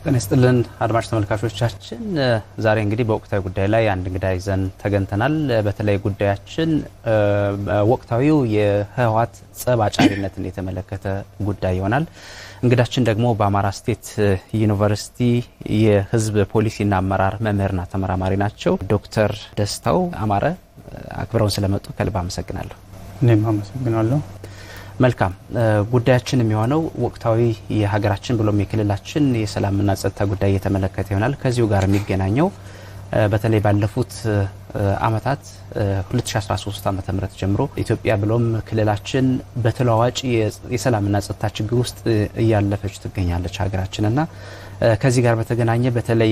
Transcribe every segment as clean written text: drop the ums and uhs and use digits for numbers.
ተነስተልን አድማጭ ተመልካቾቻችን ዛሬ እንግዲህ በወቅታዊ ጉዳይ ላይ አንድ እንግዳ ይዘን ተገኝተናል። በተለይ ጉዳያችን ወቅታዊው የህወሓት ጸብ አጫሪነትን የተመለከተ ጉዳይ ይሆናል። እንግዳችን ደግሞ በአማራ ስቴት ዩኒቨርሲቲ የህዝብ ፖሊሲና አመራር መምህርና ተመራማሪ ናቸው። ዶክተር ደስታው አማረ አክብረውን ስለመጡ ከልብ አመሰግናለሁ። እኔም አመሰግናለሁ። መልካም ጉዳያችን የሚሆነው ወቅታዊ የሀገራችን ብሎም የክልላችን የሰላምና ጸጥታ ጉዳይ የተመለከተ ይሆናል። ከዚሁ ጋር የሚገናኘው በተለይ ባለፉት አመታት 2013 ዓመተ ምህረት ጀምሮ ኢትዮጵያ ብሎም ክልላችን በተለዋዋጭ የሰላምና ጸጥታ ችግር ውስጥ እያለፈች ትገኛለች ሀገራችንና ከዚህ ጋር በተገናኘ በተለይ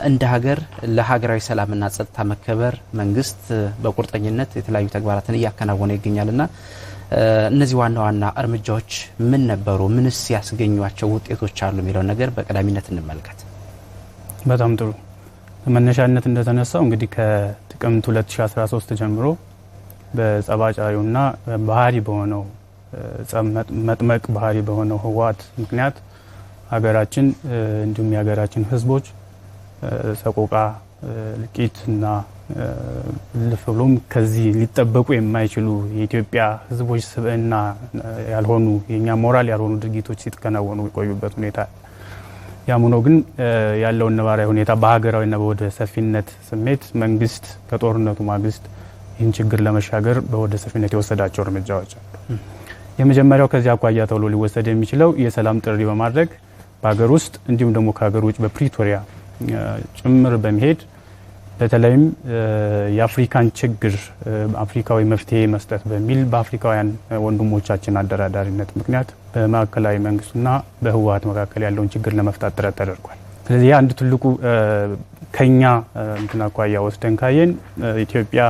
እንደ ሀገር ለሀገራዊ ሰላምና ጸጥታ መከበር መንግስት በቁርጠኝነት የተለያዩ ተግባራትን እያከናወነ ይገኛልና እነዚህ ዋና ዋና እርምጃዎች ምን ነበሩ? ምንስ ያስገኙአቸው ውጤቶች አሉ የሚለው ነገር በቀዳሚነት እንመልከት። በጣም ጥሩ። መነሻነት እንደተነሳው እንግዲህ ከጥቅምት 2013 ጀምሮ በጸባጫሪውና ባህሪ በሆነው መጥመቅ ባህሪ በሆነው ህወሓት ምክንያት ሀገራችን እንዲሁም የሀገራችን ህዝቦች ሰቆቃ ልቂትና ለፍሎም ከዚህ ሊጠበቁ የማይችሉ የኢትዮጵያ ህዝቦች ስብዕና ያልሆኑ የኛ ሞራል ያልሆኑ ድርጊቶች ሲተከናወኑ የቆዩበት ሁኔታ ያሙኖ ግን ያለውን ነባራዊ ሁኔታ በሀገራዊና በወደ ሰፊነት ስሜት መንግስት ከጦርነቱ ማግስት ይህን ችግር ለመሻገር በወደ ሰፊነት የወሰዳቸው እርምጃዎች አሉ። የመጀመሪያው ከዚህ አኳያ ተብሎ ሊወሰድ የሚችለው የሰላም ጥሪ በማድረግ በሀገር ውስጥ እንዲሁም ደግሞ ከሀገር ውጭ በፕሪቶሪያ ጭምር በመሄድ በተለይም የአፍሪካን ችግር አፍሪካዊ መፍትሄ መስጠት በሚል በአፍሪካውያን ወንድሞቻችን አደራዳሪነት ምክንያት በማዕከላዊ መንግስቱና በህወሓት መካከል ያለውን ችግር ለመፍታት ጥረት ተደርጓል። ስለዚህ አንድ ትልቁ ከኛ አኳያ ወስደን ካየን ኢትዮጵያ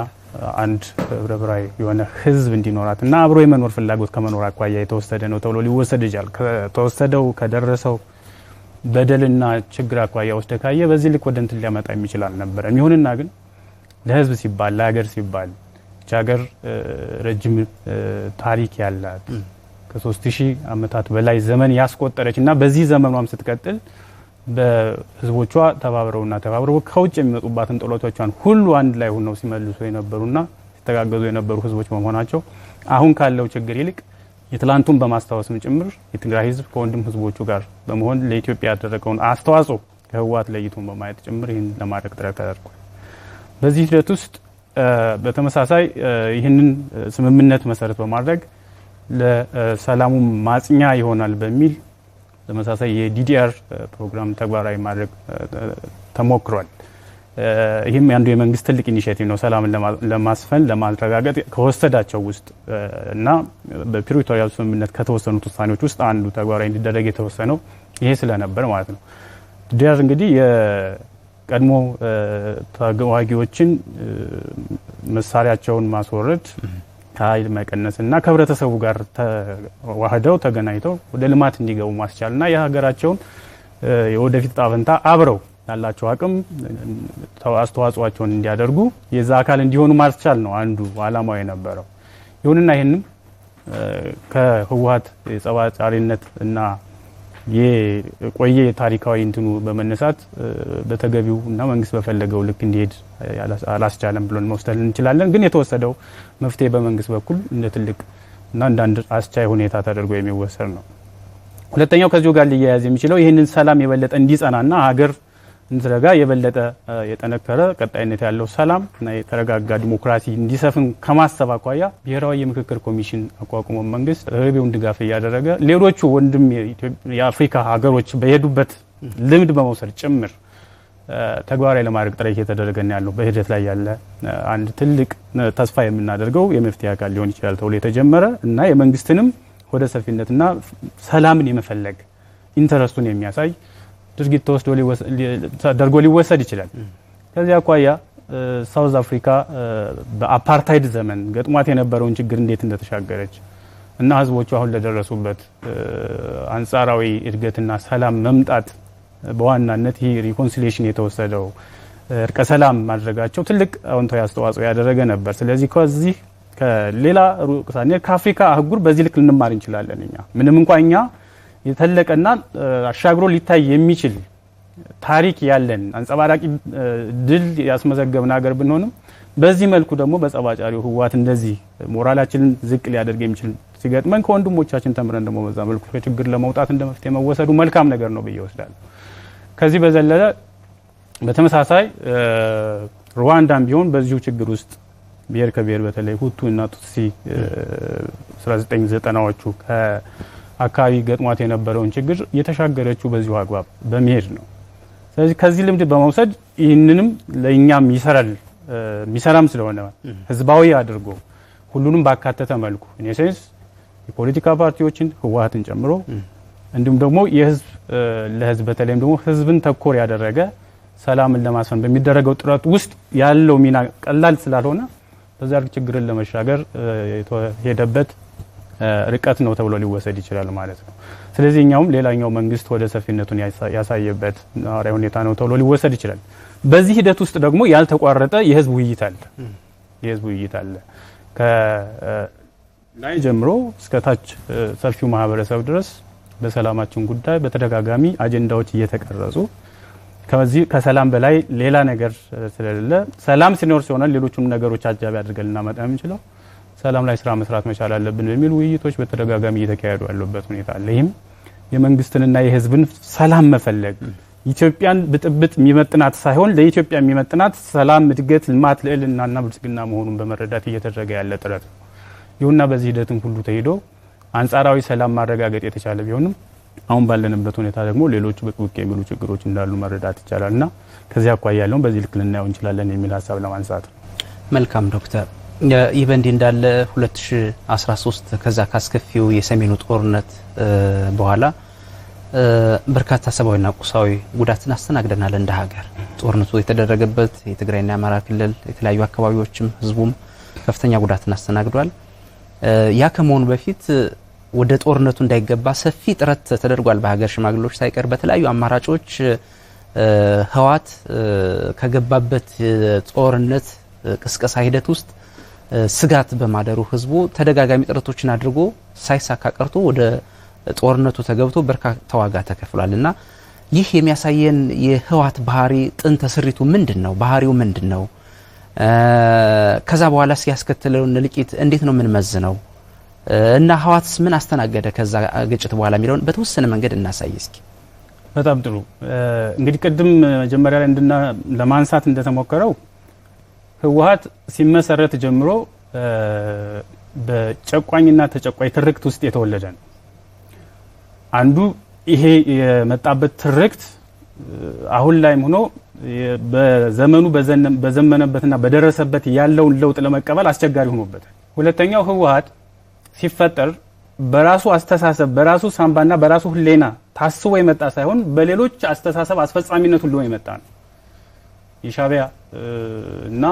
አንድ ህብረብራዊ የሆነ ህዝብ እንዲኖራትና አብሮ የመኖር ፍላጎት ከመኖር አኳያ የተወሰደ ነው ተብሎ ሊወሰድ ይችላል። ከተወሰደው ከደረሰው በደልና ችግር አኳያ ወስደ ካየ በዚህ ልክ ወደ እንትን ሊያመጣ የሚችል አልነበረም። ይሁንና ግን ለህዝብ ሲባል ለሀገር ሲባል ሀገር ረጅም ታሪክ ያላት ከ3000 ዓመታት በላይ ዘመን ያስቆጠረችና በዚህ ዘመኗም ስትቀጥል በህዝቦቿ ተባብረው ከውጭ የሚመጡባትን ጥሎቶቿን ሁሉ አንድ ላይ ሆነው ሲመልሱ የነበሩና ሲተጋገዙ የነበሩ ህዝቦች በመሆናቸው አሁን ካለው ችግር ይልቅ የትላንቱን በማስታወስም ጭምር የትግራይ ህዝብ ከወንድም ህዝቦቹ ጋር በመሆን ለኢትዮጵያ ያደረገውን አስተዋጽኦ ከህወሓት ለይቶን በማየት ጭምር ይህን ለማድረግ ጥረት ተደርጓል። በዚህ ሂደት ውስጥ በተመሳሳይ ይህንን ስምምነት መሰረት በማድረግ ለሰላሙ ማጽኛ ይሆናል በሚል ተመሳሳይ የዲዲአር ፕሮግራም ተግባራዊ ማድረግ ተሞክሯል። ይህም አንዱ የመንግስት ትልቅ ኢኒሼቲቭ ነው። ሰላምን ለማስፈን ለማረጋገጥ ከወሰዳቸው ውስጥ እና በፕሪቶሪያል ስምምነት ከተወሰኑት ውሳኔዎች ውስጥ አንዱ ተግባራዊ እንዲደረግ የተወሰነው ይሄ ስለነበር ማለት ነው። ዲዲአር እንግዲህ የቀድሞ ተዋጊዎችን መሳሪያቸውን ማስወረድ ኃይል መቀነስና ከህብረተሰቡ ጋር ተዋህደው ተገናኝተው ወደ ልማት እንዲገቡ ማስቻልና የሀገራቸውን የወደፊት ጣፈንታ አብረው ያላቸው አቅም አስተዋጽኦአቸውን እንዲያደርጉ የዛ አካል እንዲሆኑ ማስቻል ነው አንዱ ዓላማው የነበረው። ይሁንና ይሄንን ከህወሓት የጸባጫሪነት እና የቆየ ታሪካዊ እንትኑ በመነሳት በተገቢው እና መንግስት በፈለገው ልክ እንዲሄድ አላስቻለም ብለን መውሰድ እንችላለን። ግን የተወሰደው መፍትሄ በመንግስት በኩል እንደ ትልቅ እና አንድ አስቻይ ሁኔታ ተደርጎ የሚወሰድ ነው። ሁለተኛው ከዚሁ ጋር ሊያያዝ የሚችለው ይህንን ሰላም የበለጠ እንዲጸናና ሀገር እንድትረጋ የበለጠ የጠነከረ ቀጣይነት ያለው ሰላም እና የተረጋጋ ዲሞክራሲ እንዲሰፍን ከማሰብ አኳያ ብሔራዊ የምክክር ኮሚሽን አቋቁሞ መንግስት ህዝቡን ድጋፍ ያደረገ ሌሎቹ ወንድም የአፍሪካ ሀገሮች በሄዱበት ልምድ በመውሰድ ጭምር ተግባራዊ ለማድረግ ጥረት እየተደረገ ነው ያለው። በሂደት ላይ ያለ አንድ ትልቅ ተስፋ የምናደርገው የመፍትሄ አካል ሊሆን ይችላል ተብሎ የተጀመረ እና የመንግስትንም ወደ ሰፊነትና ሰላምን የመፈለግ ኢንተረስቱን የሚያሳይ ድርጊት ተደርጎ ሊወሰድ ይችላል። ከዚህ አኳያ ሳውዝ አፍሪካ በአፓርታይድ ዘመን ገጥሟት የነበረውን ችግር እንዴት እንደተሻገረች እና ህዝቦቹ አሁን ለደረሱበት አንጻራዊ እድገትና ሰላም መምጣት በዋናነት ይሄ ሪኮንሲሊዬሽን የተወሰደው እርቀ ሰላም ማድረጋቸው ትልቅ አዎንታዊ አስተዋጽኦ ያደረገ ነበር። ስለዚህ ከዚህ ከሌላ ሩቅ ሳኔ ከአፍሪካ አህጉር በዚህ ልክ ልንማር እንችላለን። እኛ ምንም እንኳን እኛ የተለቀና አሻግሮ ሊታይ የሚችል ታሪክ ያለን አንጸባራቂ ድል ያስመዘገብን ሀገር ብንሆንም በዚህ መልኩ ደግሞ በጸባጫሪው ህወሓት እንደዚህ ሞራላችንን ዝቅ ሊያደርግ የሚችል ሲገጥመን ከወንድሞቻችን ተምረን ደግሞ በዛ መልኩ ከችግር ለመውጣት እንደ መፍትሄ መወሰዱ መልካም ነገር ነው ብዬ ወስዳለሁ። ከዚህ በዘለለ በተመሳሳይ ሩዋንዳም ቢሆን በዚሁ ችግር ውስጥ ብሔር ከብሔር በተለይ ሁቱ እና ቱትሲ 1990ዎቹ ከአካባቢ ገጥሟት የነበረውን ችግር የተሻገረችው በዚሁ አግባብ በመሄድ ነው። ስለዚህ ከዚህ ልምድ በመውሰድ ይህንንም ለእኛም ሚሰራም ስለሆነ ህዝባዊ አድርጎ ሁሉንም ባካተተ መልኩ ኢኔሴንስ የፖለቲካ ፓርቲዎችን ህወሓትን ጨምሮ እንዲሁም ደግሞ የህዝብ ለህዝብ በተለይም ደግሞ ህዝብን ተኮር ያደረገ ሰላምን ለማስፈን በሚደረገው ጥረት ውስጥ ያለው ሚና ቀላል ስላልሆነ በዛ ችግርን ለመሻገር የተሄደበት ርቀት ነው ተብሎ ሊወሰድ ይችላል ማለት ነው። ስለዚህ እኛውም ሌላኛው መንግስት ወደ ሰፊነቱን ያሳየበት ነዋራዊ ሁኔታ ነው ተብሎ ሊወሰድ ይችላል። በዚህ ሂደት ውስጥ ደግሞ ያልተቋረጠ የህዝብ ውይይት አለ ከላይ ጀምሮ እስከ ታች ሰፊው ማህበረሰብ ድረስ በሰላማችን ጉዳይ በተደጋጋሚ አጀንዳዎች እየተቀረጹ ከሰላም በላይ ሌላ ነገር ስለሌለ ሰላም ሲኖር ሲሆን ሌሎችም ነገሮች አጃቢ አድርገን እናመጣ የምንችለው ሰላም ላይ ስራ መስራት መቻል አለብን በሚል ውይይቶች በተደጋጋሚ እየተካሄዱ ያሉበት ሁኔታ አለ። ይህም የመንግስትንና የህዝብን ሰላም መፈለግ ኢትዮጵያን ብጥብጥ የሚመጥናት ሳይሆን ለኢትዮጵያ የሚመጥናት ሰላም፣ እድገት፣ ልማት፣ ልዕልናና ብልጽግና መሆኑን በመረዳት እየተደረገ ያለ ጥረት ነው። ይሁንና በዚህ ሂደትም ሁሉ ተሄዶ አንጻራዊ ሰላም ማረጋገጥ የተቻለ ቢሆንም አሁን ባለንበት ሁኔታ ደግሞ ሌሎች ብቅ የሚሉ ችግሮች እንዳሉ መረዳት ይቻላልና ከዚህ አኳያ ያለውን በዚህ ልክ ልናየው እንችላለን የሚል ሀሳብ ለማንሳት ነው። መልካም ዶክተር፣ ይህ በእንዲህ እንዳለ 2013 ከዛ ካስከፊው የሰሜኑ ጦርነት በኋላ በርካታ ሰብአዊና ቁሳዊ ጉዳትን አስተናግደናል እንደ ሀገር። ጦርነቱ የተደረገበት የትግራይና የአማራ ክልል የተለያዩ አካባቢዎችም ህዝቡም ከፍተኛ ጉዳትን አስተናግዷል። ያ ከመሆኑ በፊት ወደ ጦርነቱ እንዳይገባ ሰፊ ጥረት ተደርጓል። በሀገር ሽማግሌዎች ሳይቀር በተለያዩ አማራጮች ህወሓት ከገባበት ጦርነት ቅስቀሳ ሂደት ውስጥ ስጋት በማደሩ ህዝቡ ተደጋጋሚ ጥረቶችን አድርጎ ሳይሳካ ቀርቶ ወደ ጦርነቱ ተገብቶ በርካታ ዋጋ ተከፍሏልና ይህ የሚያሳየን የህወሓት ባህሪ ጥንተ ስሪቱ ምንድነው? ባህሪው ምንድነው? ከዛ በኋላ ሲያስከትለው ንልቂት እንዴት ነው ምን መዝነው እና ህወሓትስ ምን አስተናገደ ከዛ ግጭት በኋላ የሚለውን በተወሰነ መንገድ እናሳይ እስኪ። በጣም ጥሩ። እንግዲህ ቅድም መጀመሪያ ላይ ለማንሳት እንደተሞከረው ህወሓት ሲመሰረት ጀምሮ በጨቋኝና ተጨቋኝ ትርክት ውስጥ የተወለደ ነው። አንዱ ይሄ የመጣበት ትርክት አሁን ላይም ሆኖ በዘመኑ በዘመነበትና በደረሰበት ያለውን ለውጥ ለመቀበል አስቸጋሪ ሆኖበታል። ሁለተኛው ህወሓት ሲፈጠር በራሱ አስተሳሰብ በራሱ ሳምባና በራሱ ህሌና ታስቦ የመጣ ሳይሆን በሌሎች አስተሳሰብ አስፈጻሚነት ሁሉ የመጣ ነው። የሻዕቢያ እና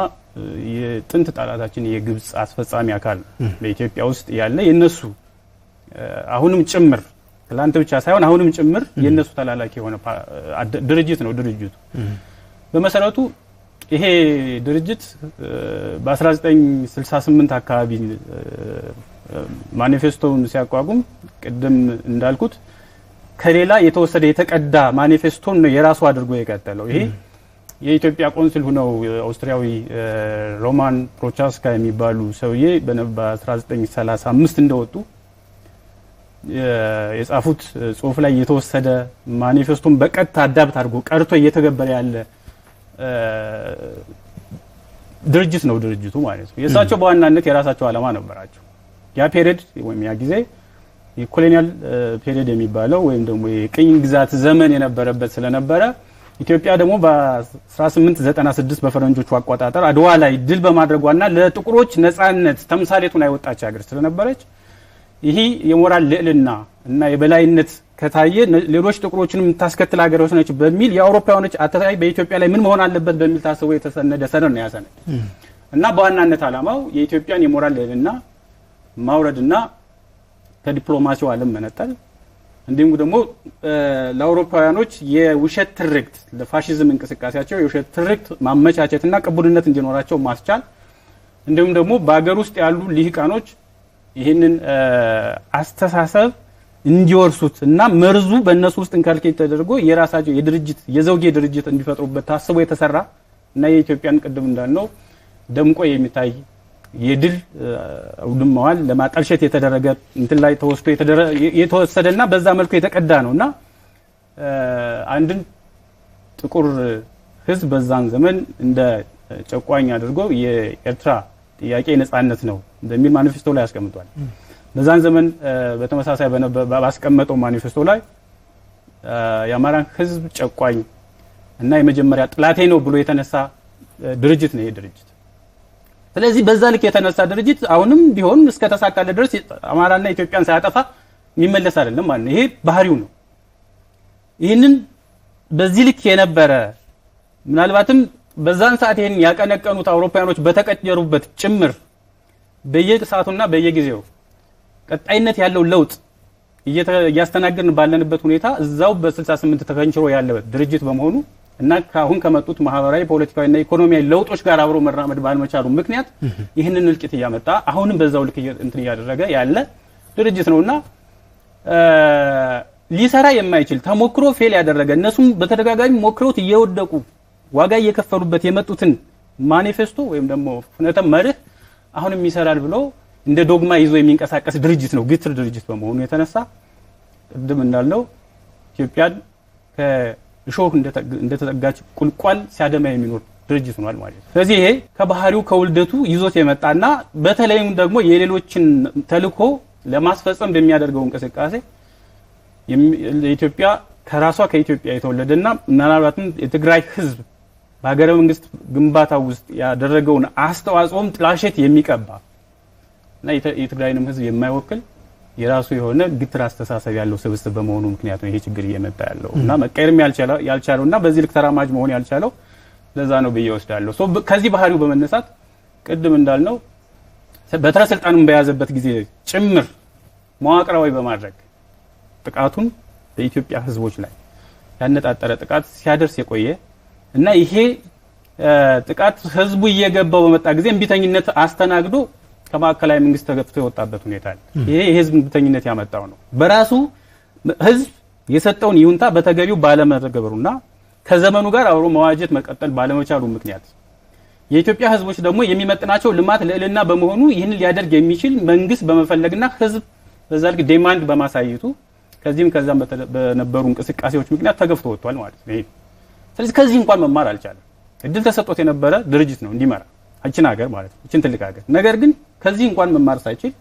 የጥንት ጠላታችን የግብጽ አስፈጻሚ አካል በኢትዮጵያ ውስጥ ያለ የነሱ አሁንም ጭምር ትላንት ብቻ ሳይሆን አሁንም ጭምር የነሱ ተላላኪ የሆነ ድርጅት ነው። ድርጅቱ በመሰረቱ ይሄ ድርጅት በ1968 አካባቢ ማኒፌስቶውን ሲያቋቁም ቅድም እንዳልኩት ከሌላ የተወሰደ የተቀዳ ማኒፌስቶን ነው የራሱ አድርጎ የቀጠለው። ይሄ የኢትዮጵያ ቆንስል ሆነው አውስትሪያዊ ሮማን ፕሮቻስካ የሚባሉ ሰውዬ በ1935 እንደወጡ የጻፉት ጽሁፍ ላይ የተወሰደ ማኒፌስቶን በቀጥታ አዳብት አድርጎ ቀርቶ እየተገበረ ያለ ድርጅት ነው ድርጅቱ ማለት ነው። የእሳቸው በዋናነት የራሳቸው ዓላማ ነበራቸው። ያ ፔሪድ ወይም ያ ጊዜ የኮሎኒያል ፔሪድ የሚባለው ወይም ደግሞ የቅኝ ግዛት ዘመን የነበረበት ስለነበረ ኢትዮጵያ ደግሞ በ1896 በፈረንጆቹ አቆጣጠር አድዋ ላይ ድል በማድረጓና ለጥቁሮች ነፃነት ተምሳሌቱን አይወጣች ሀገር ስለነበረች ይሄ የሞራል ልዕልና እና የበላይነት ከታየ ሌሎች ጥቁሮችንም ታስከትል ሀገሮች ነች በሚል የአውሮፓውያኖች አተታይ በኢትዮጵያ ላይ ምን መሆን አለበት በሚል ታስቦ የተሰነደ ሰነድ ነው ያሰነድ እና በዋናነት ዓላማው የኢትዮጵያን የሞራል ልዕልና ማውረድና ከዲፕሎማሲው ዓለም መነጠል እንዲሁም ደግሞ ለአውሮፓውያኖች የውሸት ትርክት ለፋሺዝም እንቅስቃሴያቸው የውሸት ትርክት ማመቻቸትና ቅቡልነት እንዲኖራቸው ማስቻል እንዲሁም ደግሞ በአገር ውስጥ ያሉ ልሂቃኖች ይህንን አስተሳሰብ እንዲወርሱት እና መርዙ በእነሱ ውስጥ እንካልኬት ተደርጎ የራሳቸው የድርጅት የዘውጌ ድርጅት እንዲፈጥሩበት ታስቦ የተሰራ እና የኢትዮጵያን ቅድም እንዳልነው ደምቆ የሚታይ የድል አውድማዋል ለማጠልሸት የተደረገ እንትን ላይ ተወስዶ የተወሰደና በዛ መልኩ የተቀዳ ነውና አንድን ጥቁር ህዝብ በዛን ዘመን እንደ ጨቋኝ አድርጎ የኤርትራ ጥያቄ ነጻነት ነው በሚል ማኒፌስቶ ላይ አስቀምጧል። በዛን ዘመን በተመሳሳይ ባስቀመጠው ማኒፌስቶ ላይ የአማራን ህዝብ ጨቋኝ እና የመጀመሪያ ጥላቴ ነው ብሎ የተነሳ ድርጅት ነው ይሄ ድርጅት። ስለዚህ በዛ ልክ የተነሳ ድርጅት አሁንም ቢሆን እስከ ተሳካለ ድረስ አማራና ኢትዮጵያን ሳያጠፋ የሚመለስ አይደለም ማለት ነው። ይሄ ባህሪው ነው። ይህንን በዚህ ልክ የነበረ ምናልባትም በዛን ሰዓት ይሄን ያቀነቀኑት አውሮፓውያኖች በተቀየሩበት ጭምር በየሰዓቱና በየጊዜው ቀጣይነት ያለው ለውጥ እያስተናገርን ባለንበት ሁኔታ እዛው በ68 ተከንችሮ ያለ ድርጅት በመሆኑ እና ካሁን ከመጡት ማህበራዊ ፖለቲካዊና ኢኮኖሚያዊ ለውጦች ጋር አብሮ መራመድ ባልመቻሉ ምክንያት ይህንን እልቂት እያመጣ አሁንም በዛው ልክ እንትን እያደረገ ያለ ድርጅት ነውና ሊሰራ የማይችል ተሞክሮ ፌል ያደረገ እነሱም በተደጋጋሚ ሞክረውት እየወደቁ ዋጋ እየከፈሉበት የመጡትን ማኒፌስቶ ወይም ደግሞ ፍኖተ መርህ አሁንም ይሰራል ብሎ እንደ ዶግማ ይዞ የሚንቀሳቀስ ድርጅት ነው። ግትር ድርጅት በመሆኑ የተነሳ ቅድም እንዳልነው ኢትዮጵያን ከእሾህ እንደተጠጋች ቁልቋል ሲያደማ የሚኖር ድርጅት ሆኗል ማለት ነው። ስለዚህ ይሄ ከባህሪው ከውልደቱ ይዞት የመጣና በተለይም ደግሞ የሌሎችን ተልኮ ለማስፈጸም በሚያደርገው እንቅስቃሴ ኢትዮጵያ ከራሷ ከኢትዮጵያ የተወለደና ምናልባትም የትግራይ ህዝብ በሀገረ መንግስት ግንባታ ውስጥ ያደረገውን አስተዋጽኦም ጥላሸት የሚቀባ እና የትግራይንም ህዝብ የማይወክል የራሱ የሆነ ግትር አስተሳሰብ ያለው ስብስብ በመሆኑ ምክንያት ነው ይሄ ችግር እየመጣ ያለው እና መቀየርም ያልቻለውና በዚህ ልክ ተራማጅ መሆን ያልቻለው ለዛ ነው ብዬ ወስዳለሁ። ከዚህ ባህሪው በመነሳት ቅድም እንዳልነው በትረ ስልጣኑን በያዘበት ጊዜ ጭምር መዋቅራዊ በማድረግ ጥቃቱን በኢትዮጵያ ህዝቦች ላይ ያነጣጠረ ጥቃት ሲያደርስ የቆየ እና ይሄ ጥቃት ህዝቡ እየገባው በመጣ ጊዜ እንቢተኝነት አስተናግዶ ከማዕከላዊ መንግስት ተገፍቶ የወጣበት ሁኔታ አለ። ይሄ የህዝብ እንቢተኝነት ያመጣው ነው። በራሱ ህዝብ የሰጠውን ይሁንታ በተገቢው ባለመተግበሩና ከዘመኑ ጋር አብሮ መዋጀት መቀጠል ባለመቻሉ ምክንያት የኢትዮጵያ ህዝቦች ደግሞ የሚመጥናቸው ልማት ልዕልና በመሆኑ ይህን ሊያደርግ የሚችል መንግስት በመፈለግና ህዝብ በዛ ልክ ዲማንድ በማሳየቱ ከዚህም ከዛም በነበሩ እንቅስቃሴዎች ምክንያት ተገፍቶ ወጥቷል ማለት ነው። ስለዚህ ከዚህ እንኳን መማር አልቻለም። እድል ተሰጥቶት የነበረ ድርጅት ነው እንዲመራ እቺን ሀገር ማለት ነው፣ እቺን ትልቅ ሀገር። ነገር ግን ከዚህ እንኳን መማር ሳይችል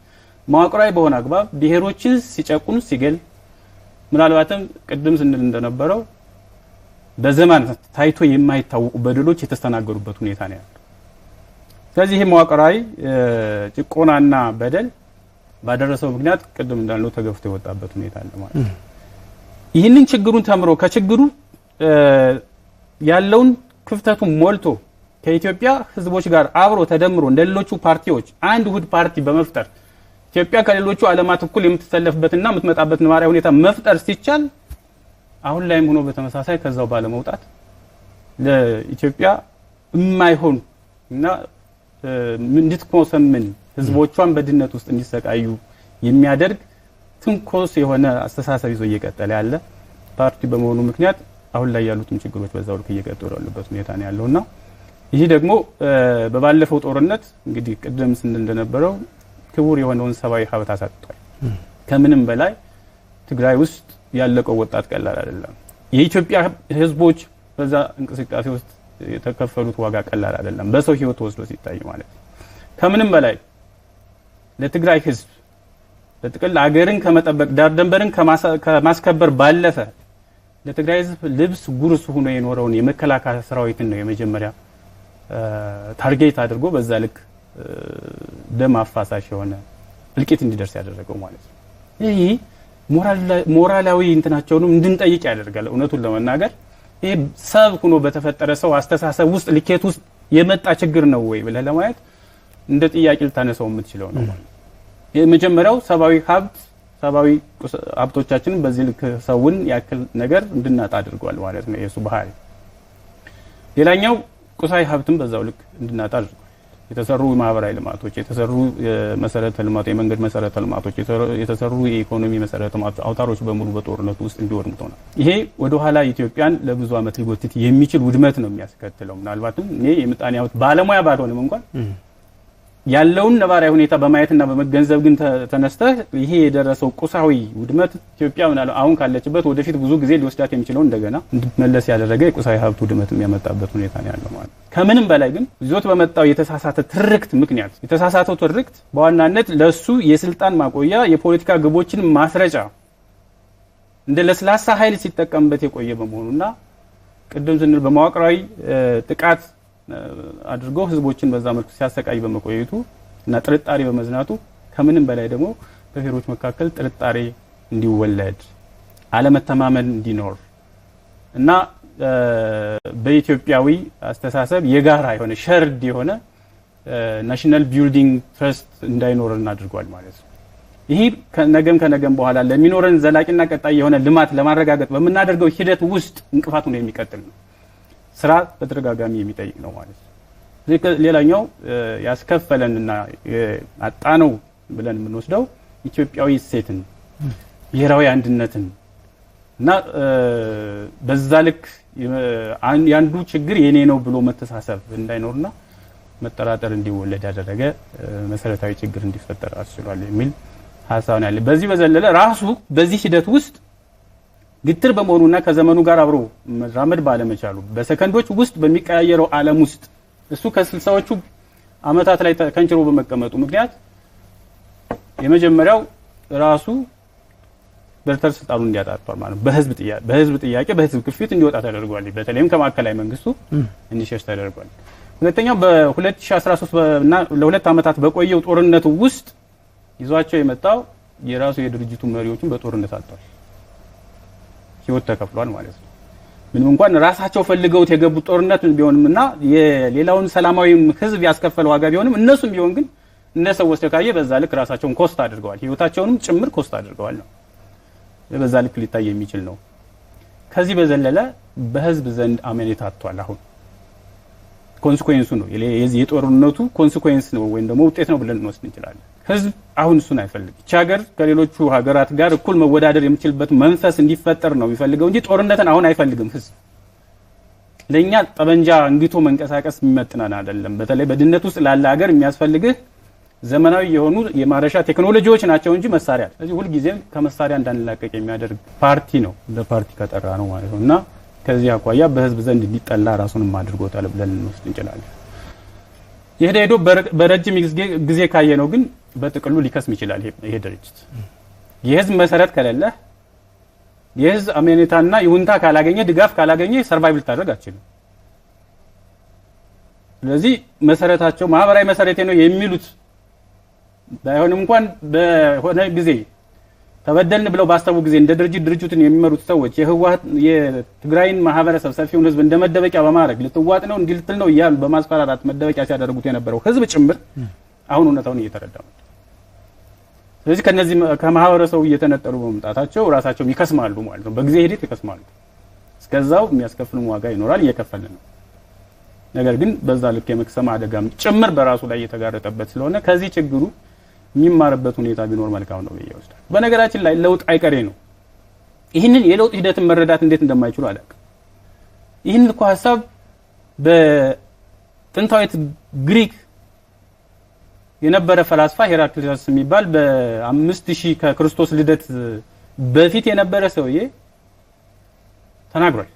መዋቅራዊ በሆነ አግባብ ብሔሮችን ሲጨቁን ሲገል ምናልባትም ቅድም ስንል እንደነበረው በዘመን ታይቶ የማይታወቁ በደሎች የተስተናገዱበት ሁኔታ ነው ያለው። ስለዚህ ይሄ መዋቅራዊ ጭቆናና በደል ባደረሰው ምክንያት ቅድም እንዳልነው ተገፍቶ የወጣበት ሁኔታ አለ ማለት ነው። ይህንን ችግሩን ተምሮ ከችግሩ ያለውን ክፍተቱን ሞልቶ ከኢትዮጵያ ህዝቦች ጋር አብሮ ተደምሮ እንደሌሎቹ ፓርቲዎች አንድ ውህድ ፓርቲ በመፍጠር ኢትዮጵያ ከሌሎቹ ዓለማት እኩል የምትሰለፍበትና የምትመጣበት ነባራዊ ሁኔታ መፍጠር ሲቻል አሁን ላይም ሆኖ በተመሳሳይ ከዛው ባለመውጣት ለኢትዮጵያ የማይሆን እና እንድትኮሰምን ህዝቦቿን በድህነት ውስጥ እንዲሰቃዩ የሚያደርግ ትንኮስ የሆነ አስተሳሰብ ይዞ እየቀጠለ ያለ ፓርቲ በመሆኑ ምክንያት አሁን ላይ ያሉትን ችግሮች በዛው ልክ እየቀጠሉ ያሉበት ሁኔታ ነው ያለውና ይሄ ደግሞ በባለፈው ጦርነት እንግዲህ ቅድም ስንል እንደነበረው ክቡር የሆነውን ሰብአዊ ሀብት አሳጥቷል። ከምንም በላይ ትግራይ ውስጥ ያለቀው ወጣት ቀላል አይደለም። የኢትዮጵያ ህዝቦች በዛ እንቅስቃሴ ውስጥ የተከፈሉት ዋጋ ቀላል አይደለም፣ በሰው ህይወት ወስዶ ሲታይ ማለት ነው። ከምንም በላይ ለትግራይ ህዝብ በጥቅል ሀገርን ከመጠበቅ ዳር ደንበርን ከማስከበር ባለፈ ለትግራይ ህዝብ ልብስ ጉርስ ሆኖ የኖረውን የመከላከያ ሰራዊትን ነው የመጀመሪያ ታርጌት አድርጎ በዛ ልክ ደም አፋሳሽ የሆነ እልቂት እንዲደርስ ያደረገው ማለት ነው። ይሄ ሞራላዊ እንትናቸውንም እንድንጠይቅ ያደርጋል። እውነቱን ለመናገር ይሄ ሰብ ሆኖ በተፈጠረ ሰው አስተሳሰብ ውስጥ ልኬት ውስጥ የመጣ ችግር ነው ወይ ብለህ ለማየት እንደ ጥያቄ ልታነሳው የምትችለው ነው ማለት ነው። የመጀመሪያው ሰብአዊ ሀብቶቻችንን በዚህ ልክ ሰውን ያክል ነገር እንድናጣ አድርጓል ማለት ነው የሱ ባህሪ። ሌላኛው ቁሳዊ ሀብትም በዛው ልክ እንድናጣ አድርጓል። የተሰሩ ማህበራዊ ልማቶች፣ የተሰሩ መሰረተ ልማት የመንገድ መሰረተ ልማቶች፣ የተሰሩ የኢኮኖሚ መሰረተ ልማት አውታሮች በሙሉ በጦርነቱ ውስጥ እንዲወድሙ ሆነ። ይሄ ወደ ኋላ ኢትዮጵያን ለብዙ ዓመት ሊጎትት የሚችል ውድመት ነው የሚያስከትለው። ምናልባትም እኔ የምጣኔ ሀብት ባለሙያ ባልሆንም እንኳን ያለውን ነባራዊ ሁኔታ በማየትና በመገንዘብ ግን ተነስተህ ይሄ የደረሰው ቁሳዊ ውድመት ኢትዮጵያ ምናለው አሁን ካለችበት ወደፊት ብዙ ጊዜ ሊወስዳት የሚችለው እንደገና እንድትመለስ ያደረገ የቁሳዊ ሀብት ውድመት የሚያመጣበት ሁኔታ ነው ያለው ማለት። ከምንም በላይ ግን ይዞት በመጣው የተሳሳተ ትርክት ምክንያት የተሳሳተው ትርክት በዋናነት ለሱ የስልጣን ማቆያ የፖለቲካ ግቦችን ማስረጫ እንደ ለስላሳ ኃይል ሲጠቀምበት የቆየ በመሆኑና ቅድም ስንል በመዋቅራዊ ጥቃት አድርጎ ህዝቦችን በዛ መልኩ ሲያሰቃይ በመቆየቱ እና ጥርጣሬ በመዝናቱ ከምንም በላይ ደግሞ በብሔሮች መካከል ጥርጣሬ እንዲወለድ አለመተማመን እንዲኖር እና በኢትዮጵያዊ አስተሳሰብ የጋራ የሆነ ሸርድ የሆነ ናሽናል ቢልዲንግ ትረስት እንዳይኖርና አድርጓል ማለት ነው። ይሄ ከነገም በኋላ ለሚኖረን ዘላቂና ቀጣይ የሆነ ልማት ለማረጋገጥ በመናደርገው ሂደት ውስጥ እንቅፋቱ ነው የሚቀጥል ነው። ስራ በተደጋጋሚ የሚጠይቅ ነው ማለት ነው። ሌላኛው ያስከፈለንና አጣነው ብለን የምንወስደው ኢትዮጵያዊ እሴትን ብሔራዊ አንድነትን እና በዛ ልክ ያንዱ ችግር የኔ ነው ብሎ መተሳሰብ እንዳይኖርና መጠራጠር እንዲወለድ ያደረገ መሰረታዊ ችግር እንዲፈጠር አስችሏል የሚል ሐሳብ ነው ያለ። በዚህ በዘለለ ራሱ በዚህ ሂደት ውስጥ ግትር በመሆኑና ከዘመኑ ጋር አብሮ መራመድ ባለመቻሉ በሰከንዶች ውስጥ በሚቀያየረው ዓለም ውስጥ እሱ ከ60ዎቹ አመታት ላይ ተከንችሮ በመቀመጡ ምክንያት የመጀመሪያው ራሱ በርተር ስልጣኑን እንዲያጣጣው ማለት ነው። በህዝብ ጥያቄ በህዝብ ክፍት እንዲወጣ ተደርጓል። በተለይም ከማዕከላዊ መንግስቱ እንዲሸሽ ተደርጓል። ሁለተኛው በ2013 እና ለሁለት አመታት በቆየው ጦርነቱ ውስጥ ይዟቸው የመጣው የራሱ የድርጅቱ መሪዎችን በጦርነት አጥቷል። ህይወት ተከፍሏል ማለት ነው። ምንም እንኳን ራሳቸው ፈልገውት የገቡት ጦርነት ቢሆንምና የሌላውን ሰላማዊ ህዝብ ያስከፈለው ዋጋ ቢሆንም እነሱም ቢሆን ግን እንደሰው ወስተካየ በዛ ልክ ራሳቸውን ኮስት አድርገዋል። ህይወታቸውንም ጭምር ኮስት አድርገዋል ነው። በዛ ልክ ሊታይ የሚችል ነው። ከዚህ በዘለለ በህዝብ ዘንድ አመኔታ አጥቷል። አሁን ኮንሲኩዌንሱ ነው የጦርነቱ ኮንሲኩዌንስ ነው ወይም ደግሞ ውጤት ነው ብለን እንወስድ እንችላለን። ህዝብ አሁን እሱን አይፈልግም። እቺ ሀገር ከሌሎቹ ሀገራት ጋር እኩል መወዳደር የምትችልበት መንፈስ እንዲፈጠር ነው የሚፈልገው እንጂ ጦርነትን አሁን አይፈልግም ህዝብ። ለኛ ጠበንጃ እንግቶ መንቀሳቀስ የሚመጥናን አይደለም። በተለይ በድህነት ውስጥ ላለ ሀገር የሚያስፈልግህ ዘመናዊ የሆኑ የማረሻ ቴክኖሎጂዎች ናቸው እንጂ መሳሪያ። ስለዚህ ሁሉ ጊዜም ከመሳሪያ እንዳንላቀቅ የሚያደርግ ፓርቲ ነው ለፓርቲ ከጠራ ነው ማለት ነውና ከዚህ አኳያ በህዝብ ዘንድ እንዲጠላ ራሱንም አድርጎታል ብለን እንወስድ እንችላለን። የሄዶ በረጅም ጊዜ ካየ ነው ግን በጥቅሉ ሊከስም ይችላል ይሄ ድርጅት። የህዝብ መሰረት ከሌለ የህዝብ አመኔታና ይሁንታ ካላገኘ ድጋፍ ካላገኘ ሰርቫይቭ ልታደርግ አትችልም። ስለዚህ መሰረታቸው ማህበራዊ መሰረቴ ነው የሚሉት ባይሆንም እንኳን በሆነ ጊዜ ተበደልን ብለው ባስተቡ ጊዜ እንደ ድርጅቱን የሚመሩት ሰዎች የህወሓት የትግራይን ማህበረሰብ ሰፊውን ህዝብ እንደመደበቂያ በማድረግ ልትዋጥ ነው እንዲልትል ነው ይያል በማስፈራራት መደበቂያ ሲያደርጉት የነበረው ህዝብ ጭምር አሁን እውነታውን እየተረዳው ነው። ስለዚህ ከነዚህ ከማህበረሰቡ እየተነጠሉ በመምጣታቸው ራሳቸው ይከስማሉ ማለት ነው። በጊዜ ሂደት ይከስማሉ። እስከዛው የሚያስከፍሉን ዋጋ ይኖራል፣ እየከፈልን ነው። ነገር ግን በዛ ልክ የመክሰም አደጋም ጭምር በራሱ ላይ የተጋረጠበት ስለሆነ ከዚህ ችግሩ የሚማርበት ሁኔታ ቢኖር መልካም ነው ብዬ ወስዳለሁ። በነገራችን ላይ ለውጥ አይቀሬ ነው። ይህንን የለውጥ ሂደትን መረዳት እንዴት እንደማይችሉ አላውቅም። ይህን እኮ ሐሳብ በጥንታዊት ግሪክ የነበረ ፈላስፋ ሄራክሊቶስ የሚባል በ5000 ከክርስቶስ ልደት በፊት የነበረ ሰውዬ ተናግሯል።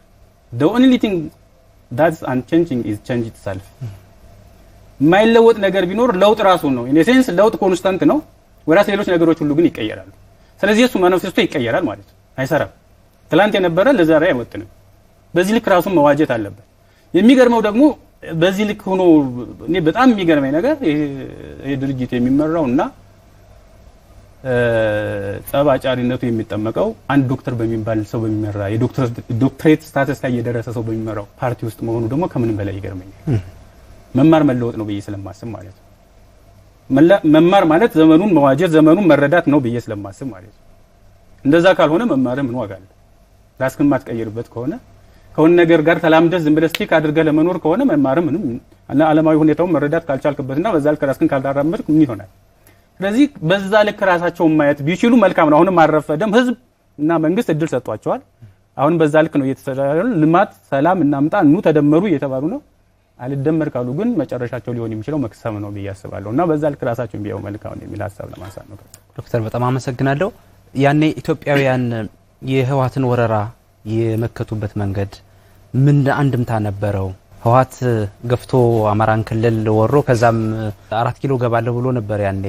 the only thing that's unchanging is change itself። የማይለወጥ ነገር ቢኖር ለውጥ ራሱ ነው። ኢን ሴንስ ለውጥ ኮንስታንት ነው፣ ወራስ ሌሎች ነገሮች ሁሉ ግን ይቀየራሉ። ስለዚህ እሱ ማኒፌስቶ ይቀየራል ማለት ነው። አይሰራም። ትላንት የነበረ ለዛሬ አይወጥንም። በዚህ ልክ ራሱን መዋጀት አለበት። የሚገርመው ደግሞ በዚህ ልክ ሆኖ እኔ በጣም የሚገርመኝ ነገር ይሄ ድርጅት የሚመራውና ጸባጫሪነቱ የሚጠመቀው አንድ ዶክተር በሚባል ሰው በሚመራ የዶክተሬት ስታተስ ላይ የደረሰ ሰው በሚመራው ፓርቲ ውስጥ መሆኑ ደግሞ ከምንም በላይ ይገርመኛል። መማር መለወጥ ነው ብዬ ስለማስብ ማለት ነው። መማር ማለት ዘመኑን መዋጀት ዘመኑን መረዳት ነው ብዬ ስለማስብ ማለት ነው። እንደዛ ካልሆነ መማር ምን ዋጋ አለው? ራስህን ማትቀይርበት ከሆነ ነገር ጋር ተላምደህ ዝም ብለህ ስቲክ አድርገህ ለመኖር ከሆነ መማር ምንም እና ዓለማዊ ሁኔታውን መረዳት ካልቻልክበትና በዛ ልክ ራስህን ካልታራመድክ ምን ይሆናል? ስለዚህ በዛ ልክ ራሳቸውን ማየት ቢችሉ መልካም ነው። አሁንም አልረፈደም። ህዝብ እና መንግስት እድል ሰጥቷቸዋል። አሁን በዛ ልክ ነው እየተሰራሩ ልማት ሰላም እናምጣ ኑ ተደመሩ እየተባሉ ነው። አልደመር ካሉ ግን መጨረሻቸው ሊሆን የሚችለው መክሰም ነው ብዬ አስባለሁ እና በዛ ልክ ራሳቸውን ቢያው መልካም ነው የሚል ሐሳብ ለማንሳት ነው። ዶክተር በጣም አመሰግናለሁ። ያኔ ኢትዮጵያውያን የህወሓትን ወረራ የመከቱበት መንገድ ምን አንድምታ ነበረው? ህወሓት ገፍቶ አማራን ክልል ወሮ ከዛም 4 ኪሎ ገባለሁ ብሎ ነበር ያኔ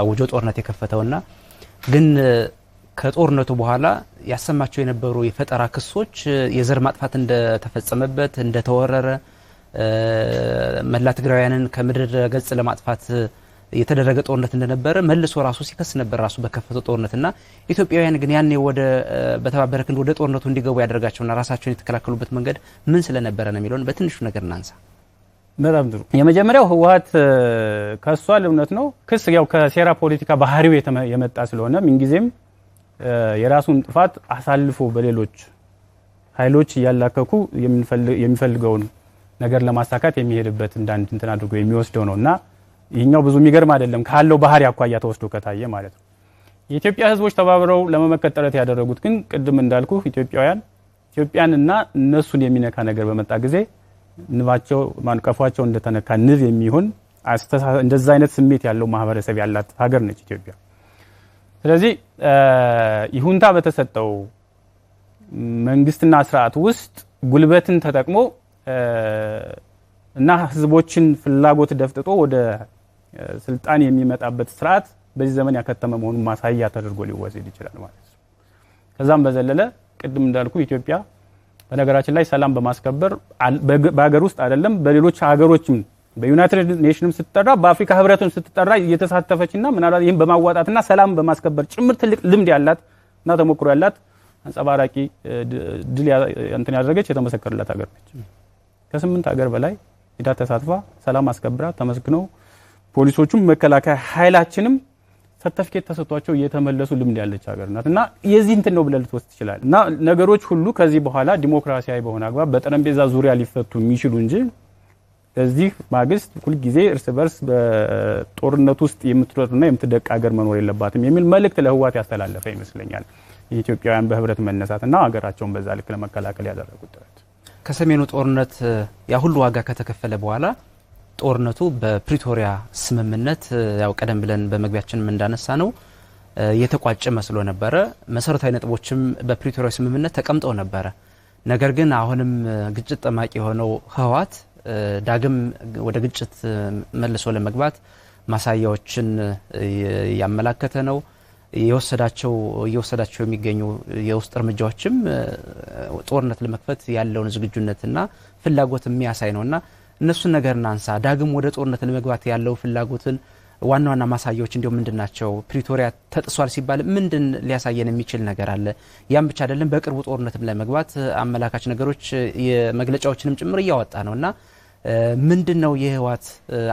አውጆ ጦርነት የከፈተውና ግን ከጦርነቱ በኋላ ያሰማቸው የነበሩ የፈጠራ ክሶች የዘር ማጥፋት እንደተፈጸመበት እንደተወረረ መላ ትግራውያንን ከምድር ገጽ ለማጥፋት የተደረገ ጦርነት እንደነበረ መልሶ ራሱ ሲከስ ነበር ራሱ በከፈተው ጦርነትና ኢትዮጵያውያን ግን ያኔ ወደ በተባበረ ክንድ ወደ ጦርነቱ እንዲገቡ ያደረጋቸውና ራሳቸውን የተከላከሉበት መንገድ ምን ስለነበረ ነው የሚለውን በትንሹ ነገር እናንሳ። በጣም ጥሩ። የመጀመሪያው ህወሓት ከሷል እውነት ነው። ክስ ያው ከሴራ ፖለቲካ ባህሪው የመጣ ስለሆነ ምንጊዜም የራሱን ጥፋት አሳልፎ በሌሎች ኃይሎች ያላከኩ የሚፈልገውን ነገር ለማሳካት የሚሄድበት እንዳንድ እንትን አድርጎ የሚወስደው ነውና ይሄኛው ብዙ የሚገርም አይደለም ካለው ባህሪ አኳያ ተወስዶ ከታየ ማለት ነው። የኢትዮጵያ ህዝቦች ተባብረው ለመመከት ጥረት ያደረጉት ግን ቅድም እንዳልኩ ኢትዮጵያንና እነሱን የሚነካ ነገር በመጣ ጊዜ ንባቸው ማንቀፋቸው እንደተነካ ንብ የሚሆን እንደዛ አይነት ስሜት ያለው ማህበረሰብ ያላት ሀገር ነች ኢትዮጵያ። ስለዚህ ይሁንታ በተሰጠው መንግስትና ስርዓት ውስጥ ጉልበትን ተጠቅሞ እና ህዝቦችን ፍላጎት ደፍጥጦ ወደ ስልጣን የሚመጣበት ስርዓት በዚህ ዘመን ያከተመ መሆኑን ማሳያ ተደርጎ ሊወሰድ ይችላል ማለት ነው። ከዛም በዘለለ ቅድም እንዳልኩ ኢትዮጵያ በነገራችን ላይ ሰላም በማስከበር በሀገር ውስጥ አይደለም በሌሎች ሀገሮችም በዩናይትድ ኔሽንስ ስትጠራ በአፍሪካ ህብረትም ስትጠራ እየተሳተፈችና ምናልባት ይሄን በማዋጣትና ሰላም በማስከበር ጭምር ትልቅ ልምድ ያላት እና ተሞክሮ ያላት አንጸባራቂ ድል እንትን ያደረገች የተመሰከረላት ሀገር ነች። ከ8 ሀገር በላይ ሄዳ ተሳትፋ ሰላም አስከብራ ተመስግነው ፖሊሶቹም መከላከያ ኃይላችንም ሰርቲፊኬት ተሰጥቷቸው እየተመለሱ ልምድ ያለች ሀገር ናትና የዚህ እንትን ነው ብለህ ልትወስድ ይችላል። እና ነገሮች ሁሉ ከዚህ በኋላ ዲሞክራሲያዊ በሆነ አግባብ በጠረጴዛ ዙሪያ ሊፈቱ የሚችሉ እንጂ ለዚህ ማግስት ሁሉ ጊዜ እርስ በርስ በጦርነት ውስጥ የምትሮጥና የምትደቅ ሀገር መኖር የለባትም የሚል መልእክት ለህወሓት ያስተላለፈ ይመስለኛል። የኢትዮጵያውያን በህብረት መነሳትና ሀገራቸውን በዛ ልክ ለመከላከል ያደረጉት ጥረት ከሰሜኑ ጦርነት ያ ሁሉ ዋጋ ከተከፈለ በኋላ ጦርነቱ በፕሪቶሪያ ስምምነት ያው ቀደም ብለን በመግቢያችን እንዳነሳ ነው የተቋጨ መስሎ ነበረ። መሰረታዊ ነጥቦችም በፕሪቶሪያ ስምምነት ተቀምጠው ነበረ። ነገር ግን አሁንም ግጭት ጠማቂ የሆነው ህወሓት ዳግም ወደ ግጭት መልሶ ለመግባት ማሳያዎችን ያመላከተ ነው። እየወሰዳቸው የሚገኙ የውስጥ እርምጃዎችም ጦርነት ለመክፈት ያለውን ዝግጁነትና ፍላጎት የሚያሳይ ነውና እነሱን ነገር እናንሳ። ዳግም ወደ ጦርነት ለመግባት ያለው ፍላጎትን ዋና ዋና ማሳያዎች እንደው ምንድናቸው? ፕሪቶሪያ ተጥሷል ሲባል ምንድን ሊያሳየን የሚችል ነገር አለ? ያም ብቻ አይደለም፣ በቅርቡ ጦርነትም ለመግባት አመላካች ነገሮች የመግለጫዎችንም ጭምር እያወጣ ነውና ምንድነው የህወሓት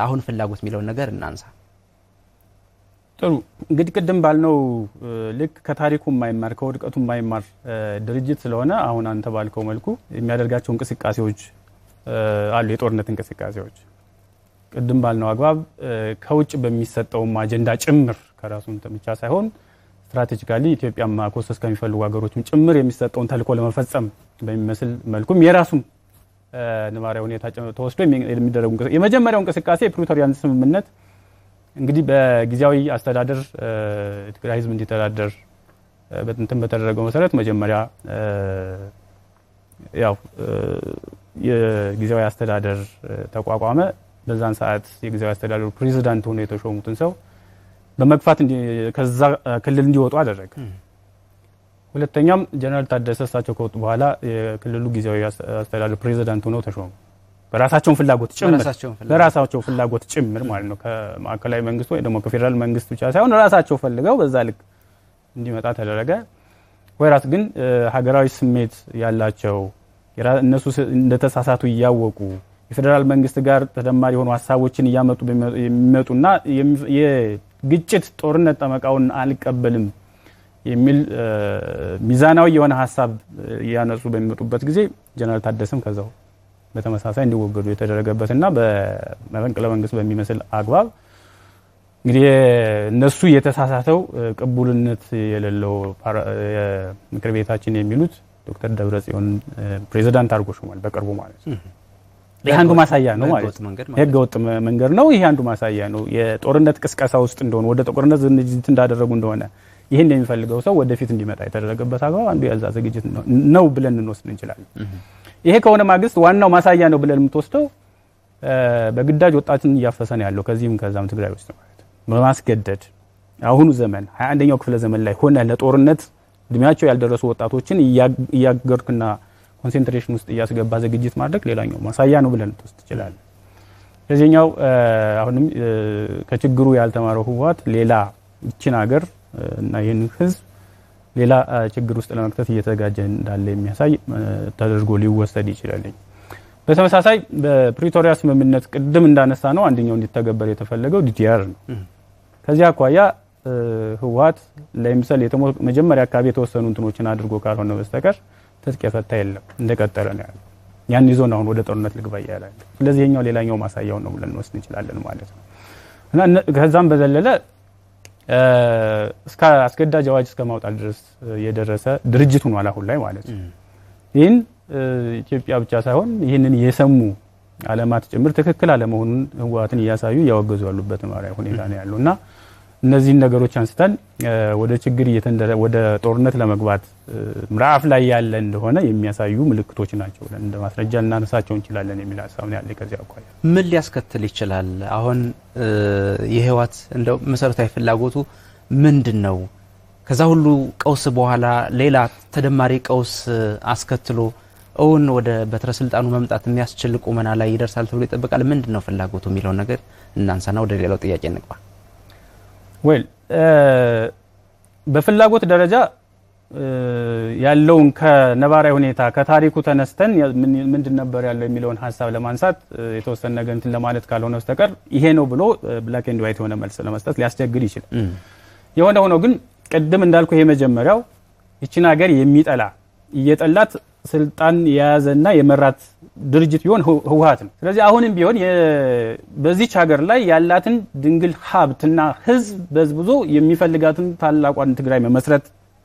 አሁን ፍላጎት የሚለው ነገር እናንሳ። ጥሩ እንግዲህ ቅድም ባልነው ልክ ከታሪኩ የማይማር ከውድቀቱ የማይማር ድርጅት ስለሆነ አሁን አንተ ባልከው መልኩ የሚያደርጋቸው እንቅስቃሴዎች አሉ። የጦርነት እንቅስቃሴዎች ቅድም ባልነው አግባብ ከውጭ በሚሰጠው አጀንዳ ጭምር ከራሱም ብቻ ሳይሆን ስትራቴጂካሊ ኢትዮጵያ ማኮሰስ ከሚፈልጉ ሀገሮችም ጭምር የሚሰጠውን ተልዕኮ ለመፈጸም በሚመስል መልኩም የራሱም ነባራዊ ሁኔታ ተወስዶ የሚደረጉ የመጀመሪያው እንቅስቃሴ የፕሪቶሪያን ስምምነት እንግዲህ በጊዜያዊ አስተዳደር ትግራይ ህዝብ እንዲተዳደር በእንትን በተደረገው መሰረት መጀመሪያ ያው የጊዜያዊ አስተዳደር ተቋቋመ። በዛን ሰዓት የጊዜያዊ አስተዳደሩ ፕሬዝዳንት ሆነው የተሾሙትን ሰው በመግፋት ከዛ ክልል እንዲወጡ አደረገ። ሁለተኛም ጀነራል ታደሰ እሳቸው ከወጡ በኋላ የክልሉ ጊዜያዊ አስተዳደር ፕሬዝዳንት ሆነው ተሾሙ። በራሳቸው ፍላጎት ጭምር ማለት ነው። ከማዕከላዊ መንግስቱ ወይ ደግሞ ከፌደራል መንግስት ብቻ ሳይሆን ራሳቸው ፈልገው በዛ ልክ እንዲመጣ ተደረገ። ወይራስ ግን ሀገራዊ ስሜት ያላቸው እነሱ እንደተሳሳቱ እያወቁ የፌደራል መንግስት ጋር ተደማሪ የሆኑ ሀሳቦችን እያመጡ የሚመጡና የግጭት ጦርነት ጠመቃውን አልቀበልም የሚል ሚዛናዊ የሆነ ሀሳብ ያነሱ በሚመጡበት ጊዜ ጀነራል ታደሰም ከዛው በተመሳሳይ እንዲወገዱ የተደረገበትና በመፈንቅለ መንግስት በሚመስል አግባብ እንግዲህ እነሱ የተሳሳተው ቅቡልነት የሌለው ምክር ቤታችን የሚሉት ዶክተር ደብረጽዮን ፕሬዝዳንት አድርጎ ሾሟል በቅርቡ ማለት ነው። ይሄ አንዱ ማሳያ ነው ማለት ነው። ህገወጥ መንገድ ነው። ይሄ አንዱ ማሳያ ነው። የጦርነት ቅስቀሳ ውስጥ እንደሆነ ወደ ጦርነት ዝግጅት እንዳደረጉ እንደሆነ ይሄን የሚፈልገው ሰው ወደፊት እንዲመጣ የተደረገበት አግባብ አንዱ ያዛ ዝግጅት ነው ብለን እንወስድ እንችላለን። ይሄ ከሆነ ማግስት ዋናው ማሳያ ነው ብለን የምትወስደው በግዳጅ ወጣትን እያፈሰነ ያለው ከዚህም ከዛም ትግራይ ውስጥ ማለት ነው በማስገደድ አሁኑ ዘመን 21ኛው ክፍለ ዘመን ላይ ሆነ ለጦርነት እድሜያቸው ያልደረሱ ወጣቶችን እያገርኩና ኮንሰንትሬሽን ውስጥ እያስገባ ዝግጅት ማድረግ ሌላኛው ማሳያ ነው ብለን ልትወስድ ይችላል። ስለዚህኛው አሁንም ከችግሩ ያልተማረው ህወሓት ሌላ እቺን ሀገር እና ይህን ህዝብ ሌላ ችግር ውስጥ ለመክተት እየተዘጋጀ እንዳለ የሚያሳይ ተደርጎ ሊወሰድ ይችላል። በተመሳሳይ በፕሪቶሪያ ስምምነት ቅድም እንዳነሳ ነው አንደኛው እንዲተገበር የተፈለገው ዲዲአር ነው። ከዚህ አኳያ ህወሓት ለምሳሌ መጀመሪያ አካባቢ የተወሰኑ እንትኖችን አድርጎ ካልሆነ በስተቀር ትጥቅ የፈታ የለም እንደቀጠለ ነው ያለው። ያን ይዞ ነው አሁን ወደ ጦርነት ልግባ ያለው። ስለዚህ የኛው ሌላኛው ማሳያው ነው ብለን ወስድ እንችላለን ማለት ነው። እና ከዛም በዘለለ እስከ አስገዳጅ አዋጅ እስከ ማውጣት ድረስ የደረሰ ድርጅት ሆኗል አሁን ላይ ማለት ነው። ይህን ኢትዮጵያ ብቻ ሳይሆን ይህንን የሰሙ ዓለማት ጭምር ትክክል አለመሆኑን ህወሓትን እያሳዩ ያወገዙ ያሉበት ሁኔታ ነው ያለውና እነዚህን ነገሮች አንስተን ወደ ችግር ወደ ጦርነት ለመግባት ምዕራፍ ላይ ያለ እንደሆነ የሚያሳዩ ምልክቶች ናቸው ብለን እንደ ማስረጃ እናነሳቸው እንችላለን የሚል ሐሳብ ነው ያለ። ከዚያ አኳያ ምን ሊያስከትል ይችላል? አሁን የህወሓት እንደው መሰረታዊ ፍላጎቱ ምንድነው? ከዛ ሁሉ ቀውስ በኋላ ሌላ ተደማሪ ቀውስ አስከትሎ እውን ወደ በትረ ስልጣኑ መምጣት የሚያስችል ቁመና ላይ ይደርሳል ተብሎ ይጠበቃል። ምንድነው ፍላጎቱ የሚለው ነገር እናንሳና ወደ ሌላው ጥያቄ እንግባ። በፍላጎት ደረጃ ያለውን ከነባራዊ ሁኔታ ከታሪኩ ተነስተን ምንድን ነበር ያለው የሚለውን ሐሳብ ለማንሳት የተወሰነ ነገር እንትን ለማለት ካልሆነ በስተቀር ይሄ ነው ብሎ ብላክ ኤንድ ዋይት የሆነ መልስ ለመስጠት ሊያስቸግር ይችላል። የሆነ ሆኖ ግን ቅድም እንዳልኩ ይሄ መጀመሪያው ይቺን ሀገር የሚጠላ እየጠላት ስልጣን የያዘና የመራት ድርጅት ቢሆን ህወሓት ነው። ስለዚህ አሁንም ቢሆን በዚች ሀገር ላይ ያላትን ድንግል ሀብትና ህዝብ በዝብዞ የሚፈልጋትን ታላቋን ትግራይ መመስረት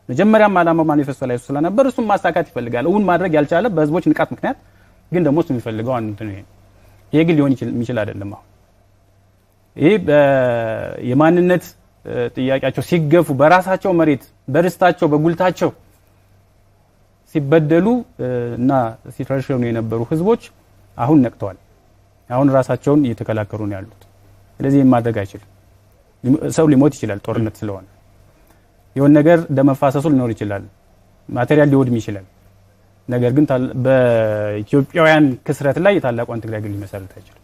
መጀመሪያም ዓላማው ማኒፌስቶ ላይ ስለነበር እሱም ማሳካት ይፈልጋል። እውን ማድረግ ያልቻለ በህዝቦች ንቃት ምክንያት ግን ደግሞ እሱ የሚፈልገው አንተ ነው። ይሄ ግን ሊሆን የሚችል አይደለም። አሁን ይሄ የማንነት ጥያቄያቸው ሲገፉ በራሳቸው መሬት በርስታቸው በጉልታቸው ሲበደሉ እና ሲፈርሹ የነበሩ ህዝቦች አሁን ነቅተዋል። አሁን ራሳቸውን እየተከላከሉ ነው ያሉት። ስለዚህ ማድረግ አይችልም። ሰው ሊሞት ይችላል ጦርነት ስለሆነ የሆነ ነገር ደመፋሰሱ ሊኖር ይችላል። ማቴሪያል ሊወድም ይችላል። ነገር ግን በኢትዮጵያውያን ክስረት ላይ የታላቋን ትግራይ ግን ሊመሰረት አይችልም።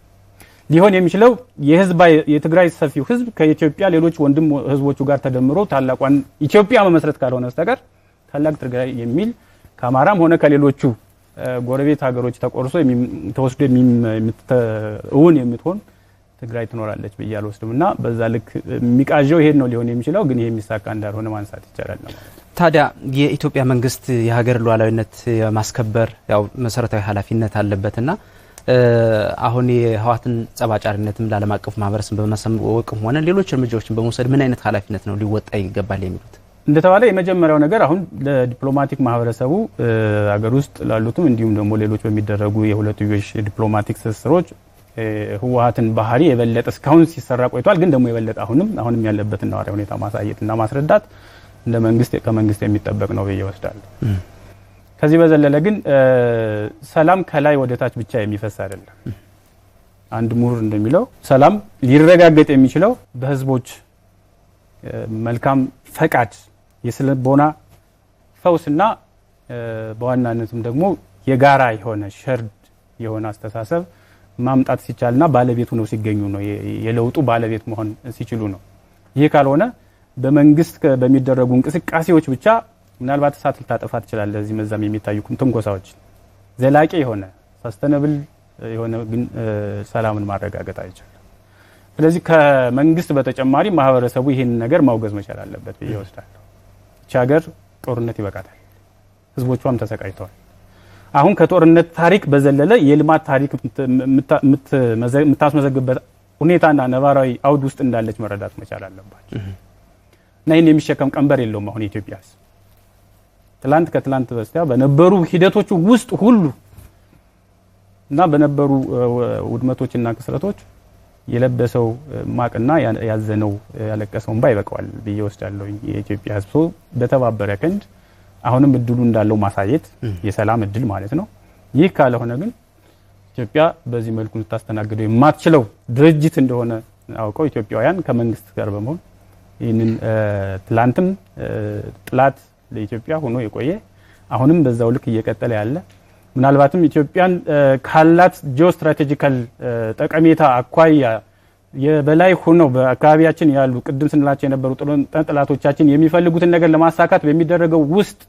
ሊሆን የሚችለው የትግራይ ሰፊው ህዝብ ከኢትዮጵያ ሌሎች ወንድም ህዝቦቹ ጋር ተደምሮ ታላቋን ኢትዮጵያ መመስረት ካልሆነ በስተቀር ታላቅ ትግራይ የሚል ከአማራም ሆነ ከሌሎቹ ጎረቤት ሀገሮች ተቆርሶ ተወስዶ እውን የምትሆን ትግራይ ትኖራለች ብዬ አልወስድምና በዛ ልክ የሚቃዠው ይሄን ነው ሊሆን የሚችለው። ግን ይሄ የሚሳካ እንዳልሆነ ማንሳት ይቻላል ነው። ታዲያ የኢትዮጵያ መንግስት የሀገር ሉዓላዊነት የማስከበር ያው መሰረታዊ ኃላፊነት አለበትና አሁን የህወሓትን ጸባጫሪነትም ለዓለም አቀፍ ማህበረሰብ በማሳወቅም ሆነ ሌሎች እርምጃዎችን በመውሰድ ምን አይነት ኃላፊነት ነው ሊወጣ ይገባል የሚሉት? እንደተባለ የመጀመሪያው ነገር አሁን ለዲፕሎማቲክ ማህበረሰቡ ሀገር ውስጥ ላሉትም እንዲሁም ደግሞ ሌሎች በሚደረጉ የሁለትዮሽ ዲፕሎማቲክ ትስስሮች ህወሓትን ባህሪ የበለጠ እስካሁን ሲሰራ ቆይቷል። ግን ደግሞ የበለጠ አሁንም ያለበትን ነባራዊ ሁኔታ ማሳየትና ማስረዳት እንደ መንግስት ከመንግስት የሚጠበቅ ነው ብዬ ወስዳለሁ። ከዚህ በዘለለ ግን ሰላም ከላይ ወደ ታች ብቻ የሚፈስ አይደለም። አንድ ምሁር እንደሚለው ሰላም ሊረጋገጥ የሚችለው በህዝቦች መልካም ፈቃድ የስልቦና ፈውስና በዋናነትም ደግሞ የጋራ የሆነ ሸርድ የሆነ አስተሳሰብ ማምጣት ሲቻልና ባለቤቱ ነው ሲገኙ ነው የለውጡ ባለቤት መሆን ሲችሉ ነው። ይሄ ካልሆነ በመንግስት በሚደረጉ እንቅስቃሴዎች ብቻ ምናልባት እሳት ልታጠፋ ትችላለህ። ለዚህ መዛም የሚታዩ ትንኮሳዎች ዘላቂ የሆነ ሰስተነብል የሆነ ግን ሰላምን ማረጋገጥ አይቻልም። ስለዚህ ከመንግስት በተጨማሪ ማህበረሰቡ ይሄን ነገር ማውገዝ መቻል አለበት ብዬ ወስዳለሁ። እቺ ሀገር ጦርነት ይበቃታል። ህዝቦቿም ተሰቃይተዋል። አሁን ከጦርነት ታሪክ በዘለለ የልማት ታሪክ የምታስመዘግበት ሁኔታና ነባራዊ አውድ ውስጥ እንዳለች መረዳት መቻል አለባቸው። እና ይህን የሚሸከም ቀንበር የለውም። አሁን ኢትዮጵያ ትላንት ከትላንት በስቲያ በነበሩ ሂደቶች ውስጥ ሁሉ እና በነበሩ ውድመቶችና ክስረቶች የለበሰው ማቅና ያዘነው ያለቀሰው እንባ ይበቃዋል ብዬ ወስዳለሁ። የኢትዮጵያ ሕዝብ በተባበረ ክንድ አሁንም እድሉ እንዳለው ማሳየት የሰላም እድል ማለት ነው። ይህ ካልሆነ ግን ኢትዮጵያ በዚህ መልኩ ልታስተናግደው የማትችለው ድርጅት እንደሆነ አውቀው ኢትዮጵያውያን ከመንግስት ጋር በመሆን ይህንን ትላንትም ጥላት ለኢትዮጵያ ሆኖ የቆየ አሁንም በዛው ልክ እየቀጠለ ያለ ምናልባትም ኢትዮጵያን ካላት ጂኦስትራቴጂካል ጠቀሜታ አኳያ የበላይ ሆነው በአካባቢያችን ያሉ ቅድም ስንላቸው የነበሩ ጥላቶቻችን የሚፈልጉትን ነገር ለማሳካት በሚደረገው ውስጥ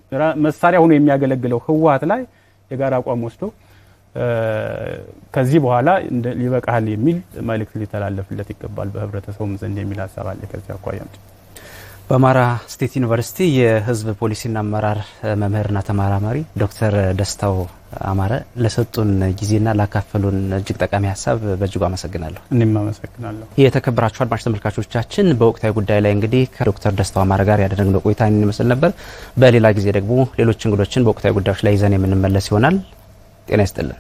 መሳሪያ ሆኖ የሚያገለግለው ህወሓት ላይ የጋራ አቋም ወስዶ ከዚህ በኋላ ሊበቃል የሚል መልእክት ሊተላለፍለት ይገባል በህብረተሰቡም ዘንድ የሚል ሐሳብ አለ። ከዚህ አኳያ በአማራ ስቴት ዩኒቨርሲቲ የህዝብ ፖሊሲና አመራር መምህርና ተመራማሪ ዶክተር ደስታው አማረ ለሰጡን ጊዜና ላካፈሉን እጅግ ጠቃሚ ሐሳብ በእጅጉ አመሰግናለሁ። እኔም አመሰግናለሁ። የተከበራችሁ አድማጭ ተመልካቾቻችን በወቅታዊ ጉዳይ ላይ እንግዲህ ከዶክተር ደስታው አማረ ጋር ያደረግነው ቆይታ ይመስል ነበር። በሌላ ጊዜ ደግሞ ሌሎች እንግዶችን በወቅታዊ ጉዳዮች ላይ ይዘን የምንመለስ ይሆናል። ጤና ይስጥልን።